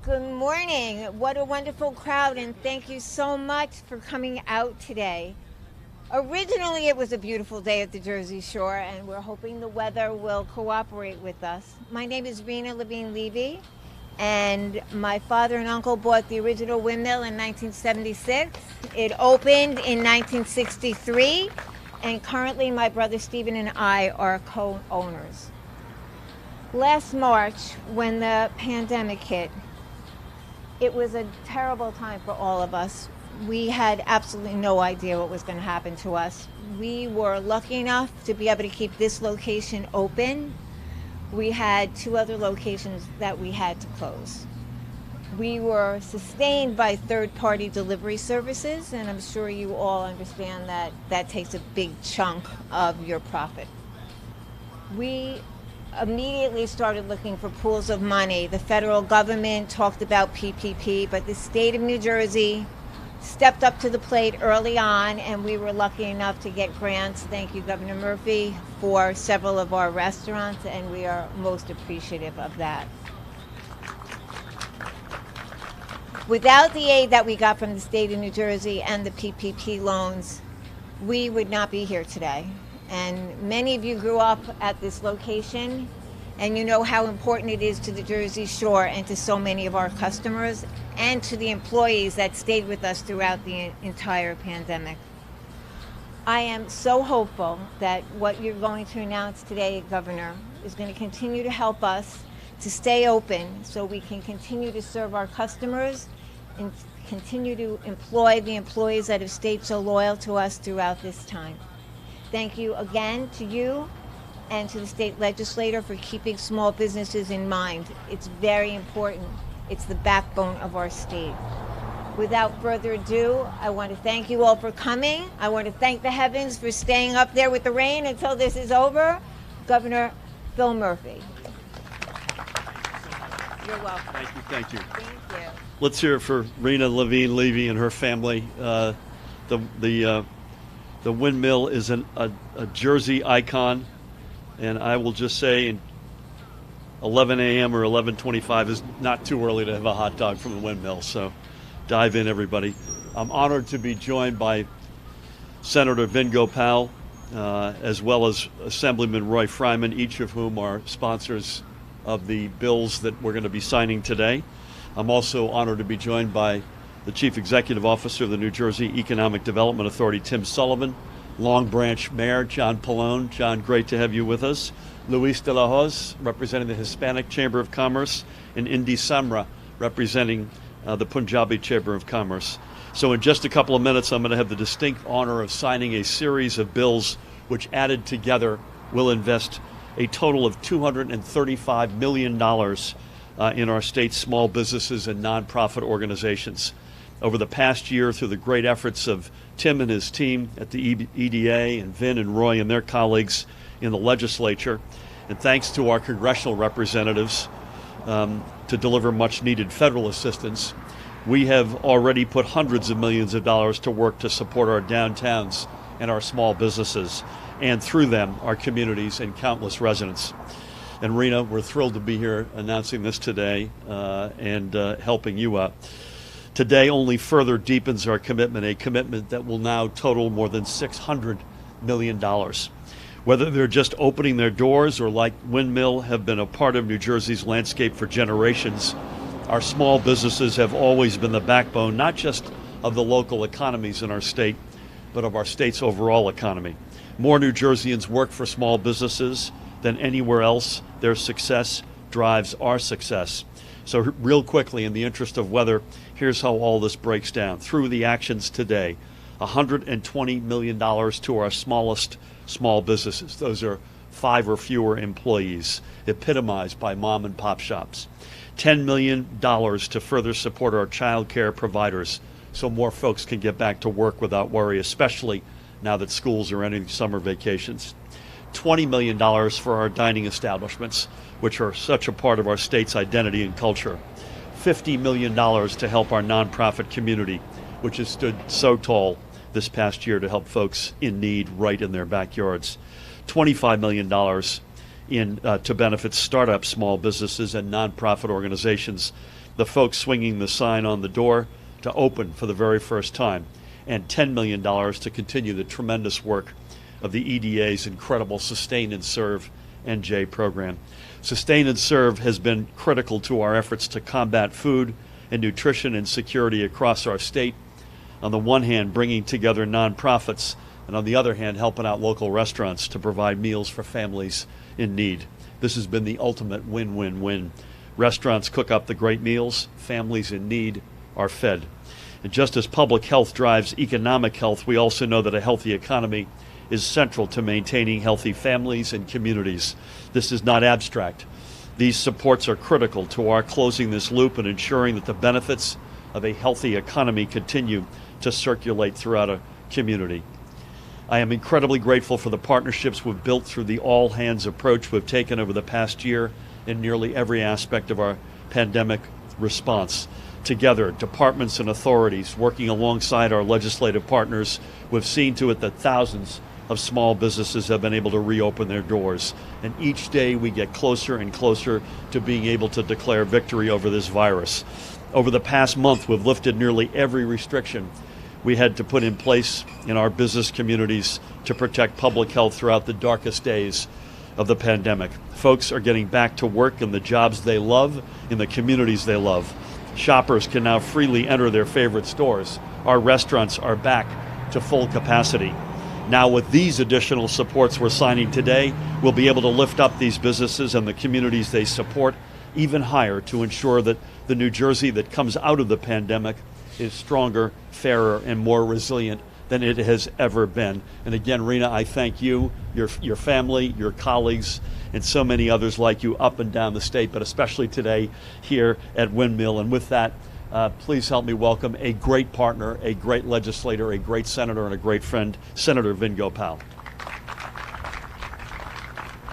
Good morning. What a wonderful crowd, and thank you so much for coming out today. Originally, it was a beautiful day at the Jersey Shore, and we're hoping the weather will cooperate with us. My name is Rena Levine Levy, and my father and uncle bought the original windmill in 1976. It opened in 1963, and currently my brother Stephen and I are co-owners. Last March, when the pandemic hit, it was a terrible time for all of us. We had absolutely no idea what was going to happen to us. We were lucky enough to be able to keep this location open. We had 2 other locations that we had to close. We were sustained by third-party delivery services, and I'm sure you all understand that that takes a big chunk of your profit. We immediately started looking for pools of money. The federal government talked about PPP, but the state of New Jersey stepped up to the plate early on, and we were lucky enough to get grants, thank you Governor Murphy, for several of our restaurants, and we are most appreciative of that. Without the aid that we got from the state of New Jersey and the PPP loans, we would not be here today. And many of you grew up at this location, and you know how important it is to the Jersey Shore and to so many of our customers and to the employees that stayed with us throughout the entire pandemic. I am so hopeful that what you're going to announce today, Governor, is going to continue to help us to stay open so we can continue to serve our customers and continue to employ the employees that have stayed so loyal to us throughout this time. Thank you again to you and to the state legislator for keeping small businesses in mind. It's very important. It's the backbone of our state. Without further ado, I want to thank you all for coming. I want to thank the heavens for staying up there with the rain until this is over. Governor Phil Murphy. You're welcome. Thank you, thank you. Thank you. Let's hear it for Rena Levine Levy and her family. The windmill is a Jersey icon, and I will just say 11 a.m. or 11:25 is not too early to have a hot dog from the windmill, so dive in, everybody. I'm honored to be joined by Senator Vin Gopal, as well as Assemblyman Roy Fryman, each of whom are sponsors of the bills that we're going to be signing today. I'm also honored to be joined by the Chief Executive Officer of the New Jersey Economic Development Authority, Tim Sullivan, Long Branch Mayor John Pallone. John, great to have you with us. Luis de la Hoz, representing the Hispanic Chamber of Commerce, and Indy Samra, representing the Punjabi Chamber of Commerce. So in just a couple of minutes, I'm going to have the distinct honor of signing a series of bills which, added together, will invest a total of $235 million in our state's small businesses and nonprofit organizations. Over the past year, through the great efforts of Tim and his team at the EDA and Vin and Roy and their colleagues in the legislature, and thanks to our congressional representatives to deliver much needed federal assistance, we have already put hundreds of millions of dollars to work to support our downtowns and our small businesses, and through them, our communities and countless residents. And Rena, we're thrilled to be here announcing this today and helping you out. Today only further deepens our commitment, a commitment that will now total more than $600 million. Whether they're just opening their doors or, like WindMill, have been a part of New Jersey's landscape for generations, our small businesses have always been the backbone, not just of the local economies in our state, but of our state's overall economy. More New Jerseyans work for small businesses than anywhere else. Their success drives our success. So real quickly, in the interest of weather, here's how all this breaks down. Through the actions today, $120 million to our smallest small businesses. Those are 5 or fewer employees, epitomized by mom and pop shops. $10 million to further support our child care providers so more folks can get back to work without worry, especially now that schools are ending summer vacations. $20 million for our dining establishments, which are such a part of our state's identity and culture. $50 million to help our nonprofit community, which has stood so tall this past year to help folks in need right in their backyards. $25 million to benefit startup small businesses and nonprofit organizations the folks swinging the sign on the door to open for the very first time, and $10 million to continue the tremendous work of the EDA's incredible Sustain and Serve NJ program. Sustain and Serve has been critical to our efforts to combat food and nutrition insecurity across our state. On the one hand, bringing together nonprofits, and on the other hand, helping out local restaurants to provide meals for families in need. This has been the ultimate win-win-win. Restaurants cook up the great meals, families in need are fed. And just as public health drives economic health, we also know that a healthy economy is central to maintaining healthy families and communities. This is not abstract. These supports are critical to our closing this loop and ensuring that the benefits of a healthy economy continue to circulate throughout a community. I am incredibly grateful for the partnerships we've built through the all-hands approach we've taken over the past year in nearly every aspect of our pandemic response. Together, departments and authorities working alongside our legislative partners, we've seen to it that thousands of small businesses have been able to reopen their doors. And each day we get closer and closer to being able to declare victory over this virus. Over the past month, we've lifted nearly every restriction we had to put in place in our business communities to protect public health throughout the darkest days of the pandemic. Folks are getting back to work in the jobs they love, in the communities they love. Shoppers can now freely enter their favorite stores. Our restaurants are back to full capacity. Now with these additional supports we're signing today, we'll be able to lift up these businesses and the communities they support even higher to ensure that the New Jersey that comes out of the pandemic is stronger, fairer, and more resilient than it has ever been. And again, Rena, I thank you, your family, your colleagues, and so many others like you up and down the state, but especially today here at WindMill. And with that, please help me welcome a great partner, a great legislator, a great senator, and a great friend, Senator Vin Gopal.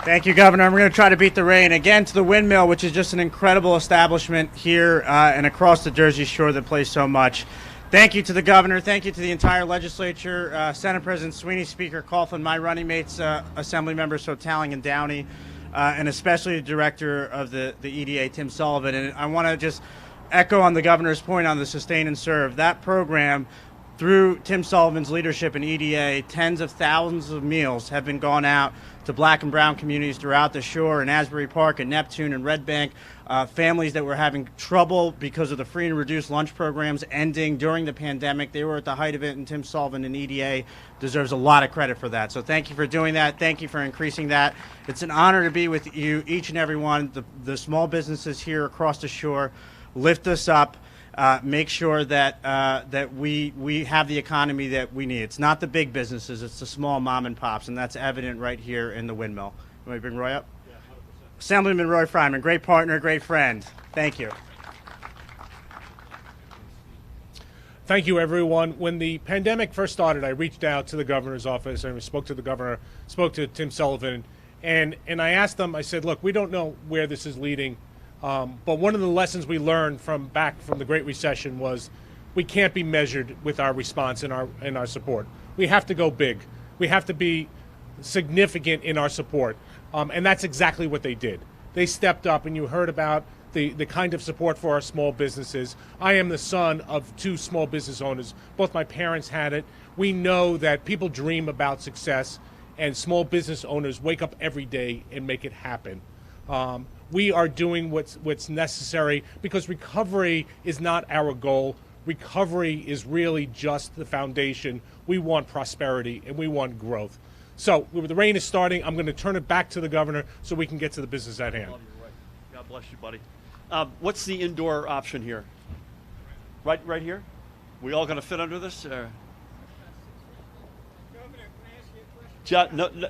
Thank you, Governor. We're going to try to beat the rain. Again, to the WindMill, which is just an incredible establishment here and across the Jersey Shore that plays so much. Thank you to the Governor. Thank you to the entire legislature, Senate President Sweeney, Speaker Coughlin, my running mates, Assembly Members Sotaling and Downey, and especially the Director of the EDA, Tim Sullivan. And I want to just echo on the Governor's point on the Sustain and Serve. That program, through Tim Sullivan's leadership in EDA, tens of thousands of meals have been gone out to black and brown communities throughout the shore in Asbury Park and Neptune and Red Bank, families that were having trouble because of the free and reduced lunch programs ending during the pandemic. They were at the height of it, and Tim Sullivan and EDA deserves a lot of credit for that. So thank you for doing that. Thank you for increasing that. It's an honor to be with you, each and every one, the small businesses here across the shore. Lift us up. Make sure that that we have the economy that we need. It's not the big businesses, it's the small mom and pops, and that's evident right here in the WindMill. You want me to bring Roy up? Yeah, 100%. Assemblyman Roy Fryman, great partner, great friend. Thank you. Thank you, everyone. When the pandemic first started, I reached out to the governor's office and spoke to the governor, spoke to Tim Sullivan, and I asked them, I said, look, we don't know where this is leading. But one of the lessons we learned from the Great Recession was we can't be measured with our response and our support. We have to go big. We have to be significant in our support. And that's exactly what they did. They stepped up, and you heard about the kind of support for our small businesses. I am the son of two small business owners. Both my parents had it. We know that people dream about success, and small business owners wake up every day and make it happen. We are doing what's necessary because recovery is not our goal. Recovery is really just the foundation. We want prosperity and we want growth. So the rain is starting. I'm going to turn it back to the governor so we can get to the business at hand. God bless you, buddy. What's the indoor option here? Right here? We all going to fit under this? Governor, can I ask you a question? John, no.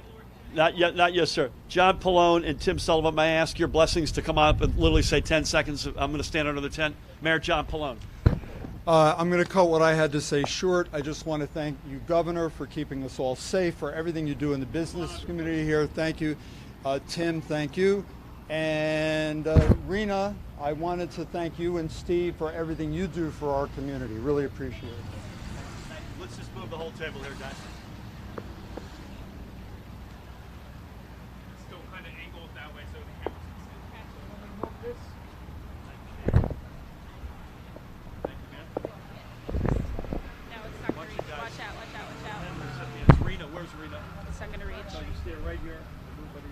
Not yet, sir. John Pallone and Tim Sullivan, may I ask your blessings to come up and literally say 10 seconds? I'm going to stand under the tent. Mayor John Pallone. I'm going to cut what I had to say short. I just want to thank you, Governor, for keeping us all safe, for everything you do in the business community here. Thank you. Tim, thank you. And Rena, I wanted to thank you and Steve for everything you do for our community. Really appreciate it. Let's just move the whole table here, guys. I'm going to reach. So you stay right here. Everybody.